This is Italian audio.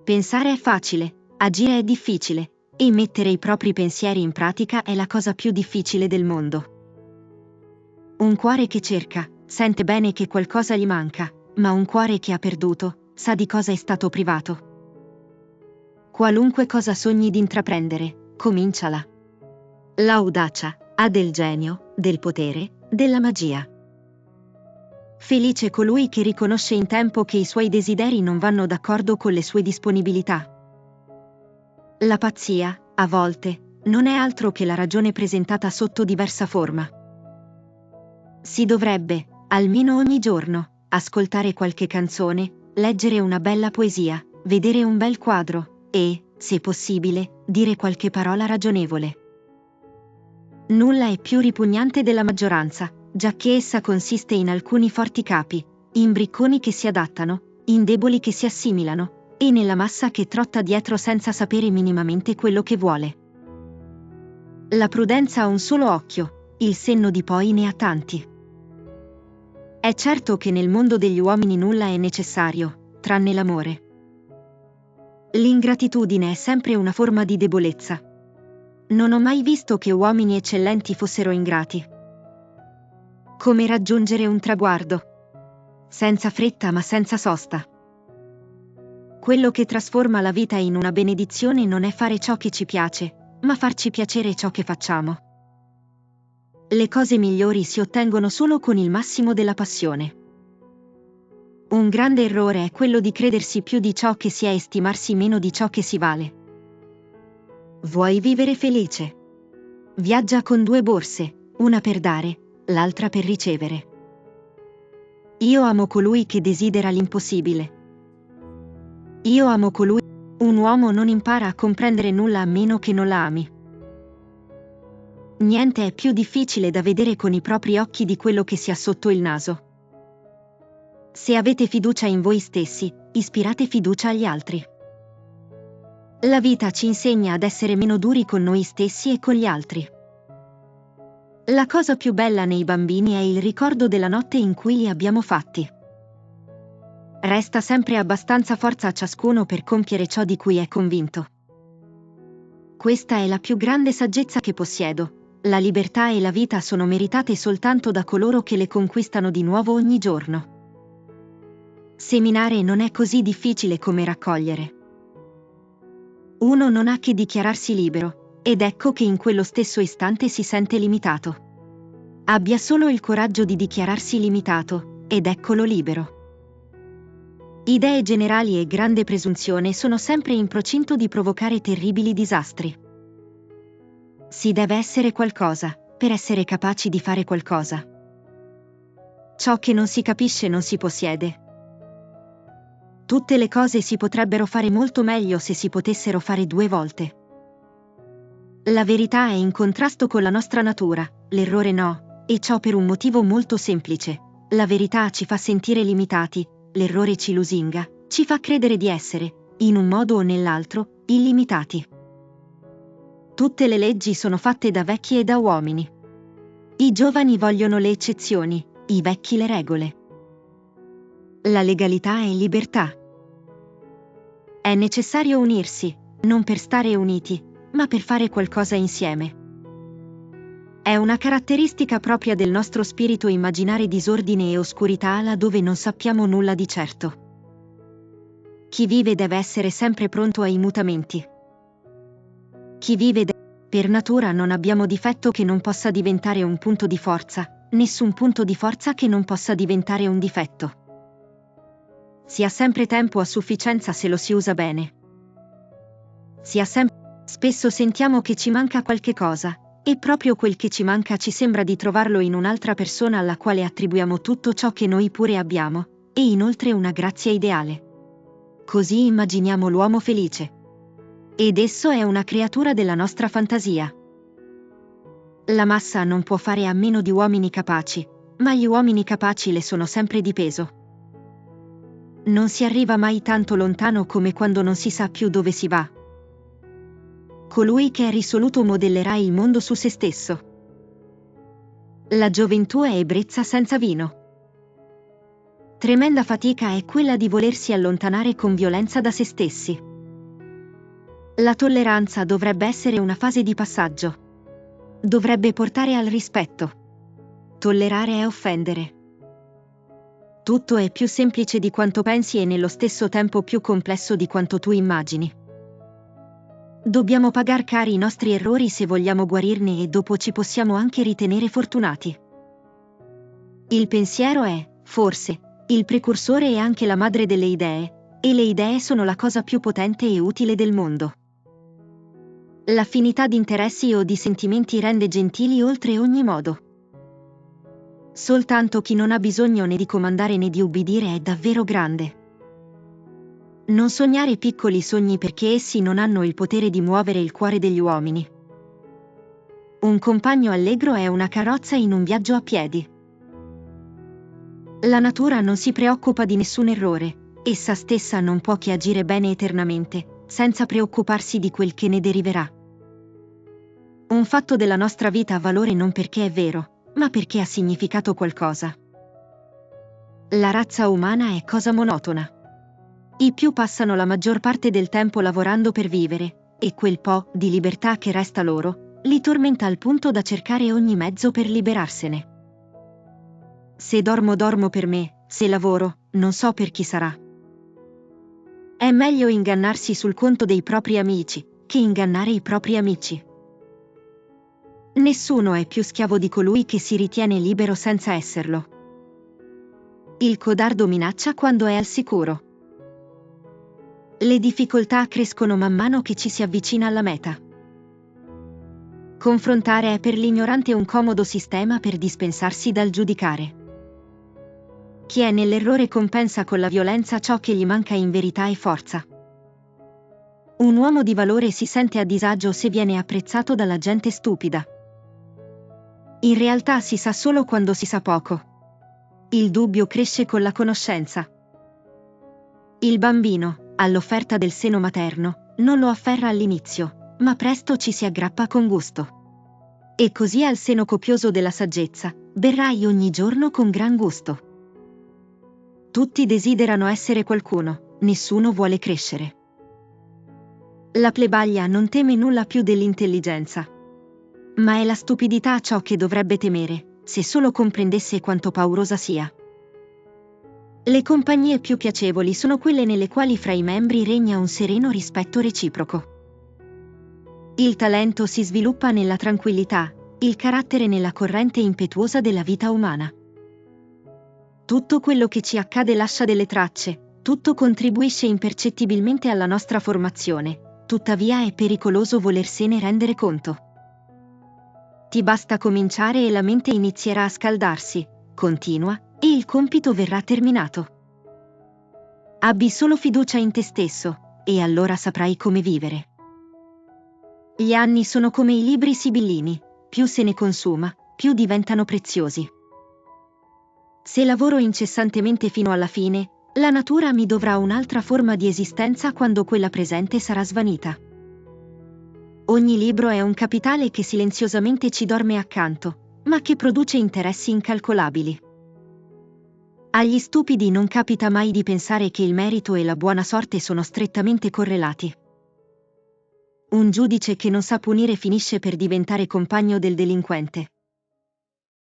Pensare è facile, agire è difficile, e mettere i propri pensieri in pratica è la cosa più difficile del mondo. Un cuore che cerca, sente bene che qualcosa gli manca, ma un cuore che ha perduto, sa di cosa è stato privato. Qualunque cosa sogni di intraprendere, cominciala. L'audacia ha del genio, del potere, della magia. Felice colui che riconosce in tempo che i suoi desideri non vanno d'accordo con le sue disponibilità. La pazzia, a volte, non è altro che la ragione presentata sotto diversa forma. Si dovrebbe, almeno ogni giorno, ascoltare qualche canzone, leggere una bella poesia, vedere un bel quadro e, se possibile, dire qualche parola ragionevole. Nulla è più ripugnante della maggioranza, giacché essa consiste in alcuni forti capi, in bricconi che si adattano, in deboli che si assimilano, e nella massa che trotta dietro senza sapere minimamente quello che vuole. La prudenza ha un solo occhio, il senno di poi ne ha tanti. È certo che nel mondo degli uomini nulla è necessario, tranne l'amore. L'ingratitudine è sempre una forma di debolezza. Non ho mai visto che uomini eccellenti fossero ingrati. Come raggiungere un traguardo? Senza fretta ma senza sosta. Quello che trasforma la vita in una benedizione non è fare ciò che ci piace, ma farci piacere ciò che facciamo. Le cose migliori si ottengono solo con il massimo della passione. Un grande errore è quello di credersi più di ciò che si è e stimarsi meno di ciò che si vale. Vuoi vivere felice? Viaggia con 2 borse, una per dare, l'altra per ricevere. Io amo colui che desidera l'impossibile. Io amo colui. Un uomo non impara a comprendere nulla a meno che non la ami. Niente è più difficile da vedere con i propri occhi di quello che si ha sotto il naso. Se avete fiducia in voi stessi, ispirate fiducia agli altri. La vita ci insegna ad essere meno duri con noi stessi e con gli altri. La cosa più bella nei bambini è il ricordo della notte in cui li abbiamo fatti. Resta sempre abbastanza forza a ciascuno per compiere ciò di cui è convinto. Questa è la più grande saggezza che possiedo. La libertà e la vita sono meritate soltanto da coloro che le conquistano di nuovo ogni giorno. Seminare non è così difficile come raccogliere. Uno non ha che dichiararsi libero, ed ecco che in quello stesso istante si sente limitato. Abbia solo il coraggio di dichiararsi limitato, ed eccolo libero. Idee generali e grande presunzione sono sempre in procinto di provocare terribili disastri. Si deve essere qualcosa, per essere capaci di fare qualcosa. Ciò che non si capisce non si possiede. Tutte le cose si potrebbero fare molto meglio se si potessero fare 2 volte. La verità è in contrasto con la nostra natura, l'errore no, e ciò per un motivo molto semplice. La verità ci fa sentire limitati, l'errore ci lusinga, ci fa credere di essere, in un modo o nell'altro, illimitati. Tutte le leggi sono fatte da vecchi e da uomini. I giovani vogliono le eccezioni, i vecchi le regole. La legalità è libertà. È necessario unirsi, non per stare uniti, ma per fare qualcosa insieme. È una caratteristica propria del nostro spirito immaginare disordine e oscurità laddove non sappiamo nulla di certo. Chi vive deve essere sempre pronto ai mutamenti. Chi vive per natura non abbiamo difetto che non possa diventare un punto di forza, nessun punto di forza che non possa diventare un difetto. Si ha sempre tempo a sufficienza se lo si usa bene. Spesso sentiamo che ci manca qualche cosa, e proprio quel che ci manca ci sembra di trovarlo in un'altra persona alla quale attribuiamo tutto ciò che noi pure abbiamo, e inoltre una grazia ideale. Così immaginiamo l'uomo felice. Ed esso è una creatura della nostra fantasia. La massa non può fare a meno di uomini capaci, ma gli uomini capaci le sono sempre di peso. Non si arriva mai tanto lontano come quando non si sa più dove si va. Colui che è risoluto modellerà il mondo su se stesso. La gioventù è ebbrezza senza vino. Tremenda fatica è quella di volersi allontanare con violenza da se stessi. La tolleranza dovrebbe essere una fase di passaggio. Dovrebbe portare al rispetto. Tollerare è offendere. Tutto è più semplice di quanto pensi e nello stesso tempo più complesso di quanto tu immagini. Dobbiamo pagar cari i nostri errori se vogliamo guarirne e dopo ci possiamo anche ritenere fortunati. Il pensiero è, forse, il precursore e anche la madre delle idee, e le idee sono la cosa più potente e utile del mondo. L'affinità di interessi o di sentimenti rende gentili oltre ogni modo. Soltanto chi non ha bisogno né di comandare né di ubbidire è davvero grande. Non sognare piccoli sogni perché essi non hanno il potere di muovere il cuore degli uomini. Un compagno allegro è una carrozza in un viaggio a piedi. La natura non si preoccupa di nessun errore, essa stessa non può che agire bene eternamente, senza preoccuparsi di quel che ne deriverà. Un fatto della nostra vita ha valore non perché è vero, ma perché ha significato qualcosa. La razza umana è cosa monotona. I più passano la maggior parte del tempo lavorando per vivere, e quel po' di libertà che resta loro, li tormenta al punto da cercare ogni mezzo per liberarsene. Se dormo per me, se lavoro, non so per chi sarà. È meglio ingannarsi sul conto dei propri amici, che ingannare i propri amici. Nessuno è più schiavo di colui che si ritiene libero senza esserlo. Il codardo minaccia quando è al sicuro. Le difficoltà crescono man mano che ci si avvicina alla meta. Confrontare è per l'ignorante un comodo sistema per dispensarsi dal giudicare. Chi è nell'errore compensa con la violenza ciò che gli manca in verità e forza. Un uomo di valore si sente a disagio se viene apprezzato dalla gente stupida. In realtà si sa solo quando si sa poco. Il dubbio cresce con la conoscenza. Il bambino, all'offerta del seno materno, non lo afferra all'inizio, ma presto ci si aggrappa con gusto. E così al seno copioso della saggezza, berrai ogni giorno con gran gusto. Tutti desiderano essere qualcuno, nessuno vuole crescere. La plebaglia non teme nulla più dell'intelligenza. Ma è la stupidità ciò che dovrebbe temere, se solo comprendesse quanto paurosa sia. Le compagnie più piacevoli sono quelle nelle quali fra i membri regna un sereno rispetto reciproco. Il talento si sviluppa nella tranquillità, il carattere nella corrente impetuosa della vita umana. Tutto quello che ci accade lascia delle tracce, tutto contribuisce impercettibilmente alla nostra formazione, tuttavia è pericoloso volersene rendere conto. Ti basta cominciare e la mente inizierà a scaldarsi, continua, e il compito verrà terminato. Abbi solo fiducia in te stesso, e allora saprai come vivere. Gli anni sono come i libri sibillini, più se ne consuma, più diventano preziosi. Se lavoro incessantemente fino alla fine, la natura mi dovrà un'altra forma di esistenza quando quella presente sarà svanita. Ogni libro è un capitale che silenziosamente ci dorme accanto, ma che produce interessi incalcolabili. Agli stupidi non capita mai di pensare che il merito e la buona sorte sono strettamente correlati. Un giudice che non sa punire finisce per diventare compagno del delinquente.